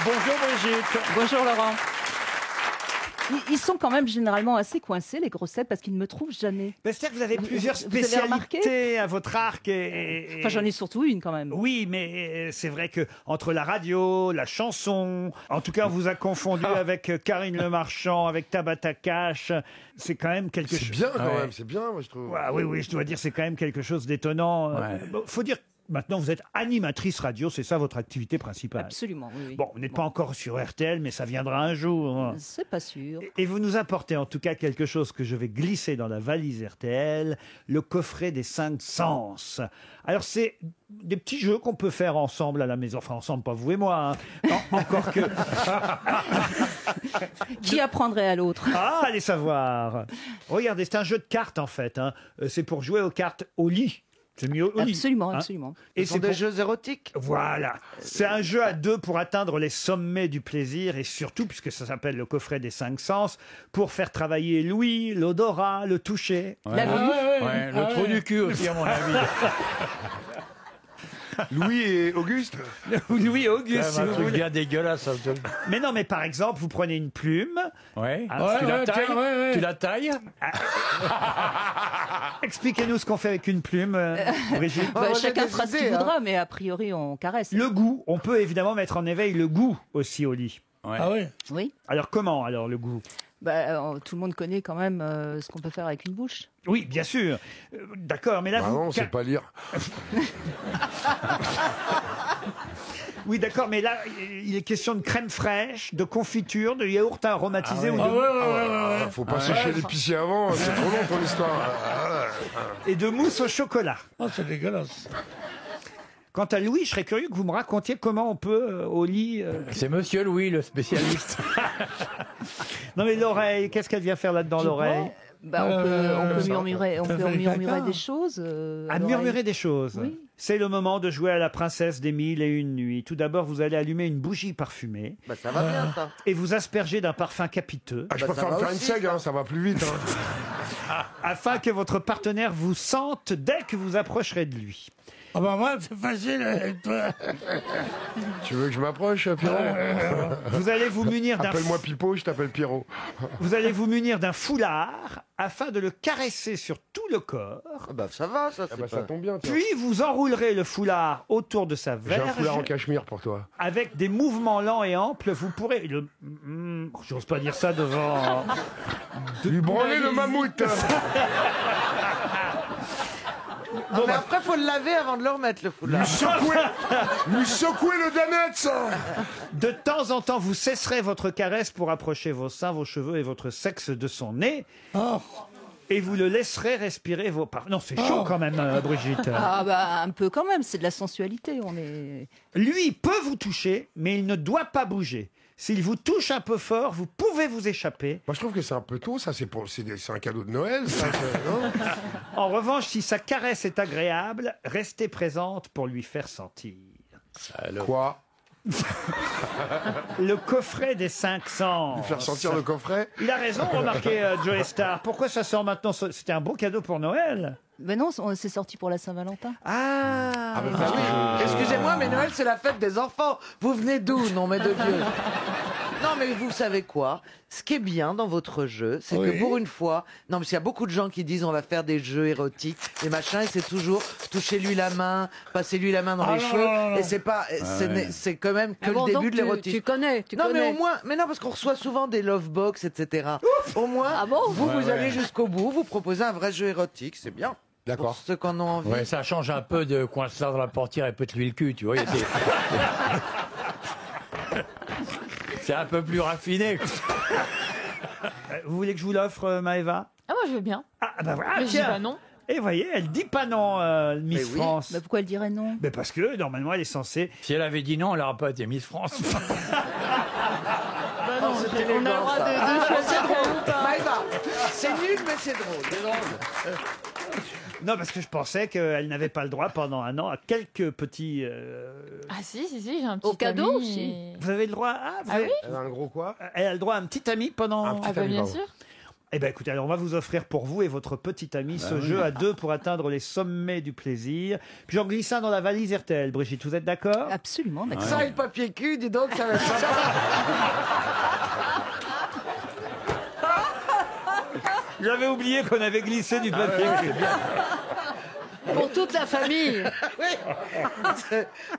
Bonjour Brigitte. Bonjour Laurent. Ils sont quand même généralement assez coincés, les grosses têtes, parce qu'ils ne me trouvent jamais. C'est-à-dire que vous avez plusieurs Vous avez remarqué spécialités à votre arc. Enfin, j'en ai surtout une quand même. Oui, mais c'est vrai que entre la radio, la chanson, en tout cas, on vous a confondu avec Karine Le Marchand, avec Tabata Cash. C'est quand même quelque chose. C'est bien quand même, c'est bien, moi je trouve. Ouais, oui, je dois dire, c'est quand même quelque chose d'étonnant. Bon, faut dire. Maintenant, vous êtes animatrice radio, c'est ça votre activité principale. Absolument, oui. Bon, vous n'êtes pas encore sur RTL, mais ça viendra un jour. C'est pas sûr. Et vous nous apportez en tout cas quelque chose que je vais glisser dans la valise RTL, le coffret des 5 sens. Alors c'est des petits jeux qu'on peut faire ensemble à la maison. Enfin ensemble, pas vous et moi. Hein. Encore que... Qui apprendrait à l'autre? Ah, allez savoir. Regardez, c'est un jeu de cartes en fait. Hein. C'est pour jouer aux cartes au lit. C'est mieux au lit. Absolument, hein. absolument. Et Ce sont des jeux érotiques. Voilà. C'est un jeu à deux pour atteindre les sommets du plaisir et surtout, puisque ça s'appelle le coffret des 5 sens, pour faire travailler l'ouïe, l'odorat, le toucher. La vue. Le trou du cul aussi, à mon avis. Louis et Auguste. Louis et Auguste, si C'est un vous truc voulez. bien dégueulasse. Ça. Mais non, mais par exemple, vous prenez une plume. Ouais. Ah, Tu la tailles. tiens, Tu la tailles. Expliquez-nous ce qu'on fait avec une plume, Brigitte. Bah, j'ai chacun des fera ce qu'il idées, hein. voudra, mais a priori, on caresse. Le goût. On peut évidemment mettre en éveil le goût aussi au lit. Ouais. Ah oui. Oui. Alors comment, alors, le goût? Tout le monde connaît quand même ce qu'on peut faire avec une bouche. Oui, bien sûr. D'accord, mais là, Bah vous... non, c'est pas lire. Oui, d'accord, mais là, il est question de crème fraîche, de confiture, de yaourt aromatisé ou de... Faut pas sécher l'épicier avant, c'est trop long ton histoire. et de mousse au chocolat. Ah, c'est dégueulasse. Quant à Louis, je serais curieux que vous me racontiez comment on peut, au lit... C'est Monsieur Louis, le spécialiste. Non mais l'oreille, qu'est-ce qu'elle vient faire là-dedans, l'oreille? On peut murmurer, des choses. À murmurer des choses. Oui. C'est le moment de jouer à la princesse des 1001 nuits. Tout d'abord, vous allez allumer une bougie parfumée Bah ça va bien ça. et vous asperger d'un parfum capiteux Ah, je Bah, préfère ça me va faire une aussi, seg, ça. hein, ça va plus vite. Hein. afin que votre partenaire vous sente dès que vous approcherez de lui. Ah bah moi, c'est facile avec toi. Tu veux que je m'approche, Pierrot Vous allez vous munir d'un Appelle-moi Pipo, je t'appelle Pierrot. vous allez vous munir d'un foulard afin de le caresser sur tout le corps. Ah bah ça va, ça. Ah c'est bah ça pas- tombe bien, tiens. Puis vous enroulerez le foulard autour de sa J'ai un foulard en verge cachemire pour toi. avec des mouvements lents et amples. Vous pourrez j'ose pas dire ça devant. Lui branler le mammouth. Ah, mais après, faut le laver avant de le remettre, le foulard. Lui secouer le danette. De temps en temps, vous cesserez votre caresse pour approcher vos seins, vos cheveux et votre sexe de son nez. Oh. Et vous le laisserez respirer vos parts. Non, c'est chaud quand même, Brigitte. Ah bah un peu quand même, c'est de la sensualité. On est. Lui peut vous toucher, mais il ne doit pas bouger. S'il vous touche un peu fort, vous pouvez vous échapper. Moi, je trouve que c'est un peu tôt, ça. C'est un cadeau de Noël, ça. Non En revanche, si sa caresse est agréable, restez présente pour lui faire sentir. Quoi Le coffret des 5 sens. Lui faire sentir le coffret. Il a raison, remarquez, Joe Star. Pourquoi ça sort maintenant? C'était un beau cadeau pour Noël. Mais non, c'est sorti pour la Saint-Valentin. Ah, Ah oui. Excusez-moi, mais Noël, c'est la fête des enfants. Vous venez d'où, nom mais de Dieu? Non, mais vous savez quoi? Ce qui est bien dans votre jeu, c'est Oui. que pour une fois, non, parce qu'il y a beaucoup de gens qui disent on va faire des jeux érotiques, et machin, et c'est toujours toucher-lui la main, passer-lui la main dans les non, cheveux, non, non. et c'est pas, c'est quand même que Ah bon, le début donc de l'érotique. tu connais. Non, mais au moins, mais non, parce qu'on reçoit souvent des love box, etc. Au moins, Ah bon vous allez jusqu'au bout, vous proposez un vrai jeu érotique, c'est bien. Pour D'accord. ceux qui en ont envie. Ouais, ça change un peu de coincer dans la portière et pète-lui le cul, tu vois. C'est un peu plus raffiné. Vous voulez que je vous l'offre, Maëva? Ah moi je veux bien. Ah, bah voilà, Mais je dis tiens. pas non. Et voyez, elle dit pas non, Miss Mais oui. France. Bah pourquoi elle dirait non? Mais parce que, normalement, elle est censée... Si elle avait dit non, elle n'aurait pas été Miss France. Bah non, c'était on a le droit de choisir ou pas. Maëva, c'est nul, mais c'est drôle. Non, parce que je pensais qu'elle n'avait pas le droit pendant un an à quelques petits... Ah si, j'ai un petit Au cadeau ami aussi. et- Vous avez le droit... Ah, vous Ah avez- oui Elle a un gros quoi Elle a le droit à un petit ami pendant... Un petit Ah bah ami, bien pardon. sûr. Eh bien, écoutez, alors on va vous offrir pour vous et votre petite amie ce jeu à 2 pour atteindre les sommets du plaisir. Puis j'en glisse un dans la valise RTL. Brigitte, vous êtes d'accord? Absolument, d'accord. Ça et le papier cul, dis donc, ça va être sympa. J'avais oublié qu'on avait glissé du papier. Pour toute la famille.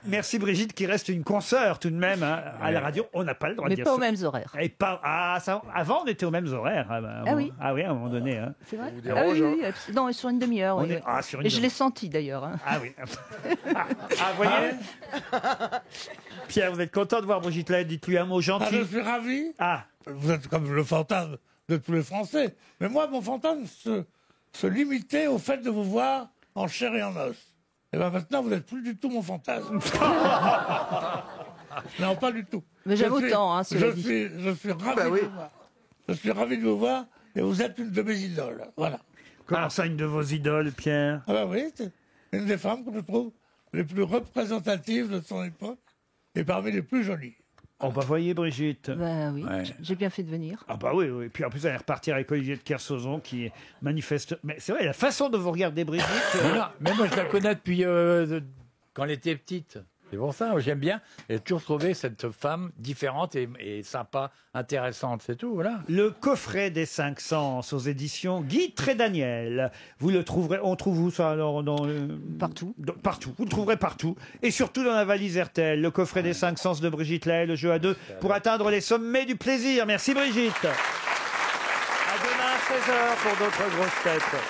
Merci Brigitte, qui reste une consoeur tout de même hein, à la radio. On n'a pas le droit Mais de dire pas ça. aux mêmes horaires. Et pas, avant, on était aux mêmes horaires. Ah oui. Ah oui, à un moment donné. Hein. C'est vrai vous Ah oui, dérange, oui, non, sur une demi-heure. On oui, est- oui. ah, sur une Et je l'ai demi- senti d'ailleurs. hein. Ah oui. Vous voyez Pierre, vous êtes content de voir Brigitte là? Dites-lui un mot Ah, gentil. je suis ravi. Ah, Vous êtes comme le fantasme de tous les Français. Mais moi, mon fantasme se limitait au fait de vous voir en chair et en os. Et bien maintenant, vous n'êtes plus du tout mon fantasme. Non, pas du tout. Mais j'aime Je suis- autant, hein, cela dit. je suis ravi bah oui. de vous voir. Je suis ravi de vous voir et vous êtes une de mes idoles. Voilà. comment ça, une de vos idoles, Pierre? Ah ben oui, c'est une des femmes que je trouve les plus représentatives de son époque et parmi les plus jolies. Oh bah voyez Brigitte. Ben oui, Ouais. j'ai bien fait de venir. Ah bah oui, oui. Et puis en plus, elle est repartir avec Olivier de Kersauzon qui manifeste. Mais c'est vrai, la façon de vous regarder, Brigitte. Mais moi, je la connais depuis quand elle était petite. C'est pour ça, j'aime bien. J'ai toujours trouvé cette femme différente et sympa, intéressante, c'est tout, voilà. Le coffret des 5 sens aux éditions Guy Trédaniel. Vous le trouverez, on trouve où ça alors Partout. Partout, vous le trouverez partout. Et surtout dans la valise RTL, le coffret des 5 sens de Brigitte Lahaye, le jeu à 2 pour atteindre les sommets du plaisir. Merci Brigitte. À demain à 16h pour d'autres grosses têtes.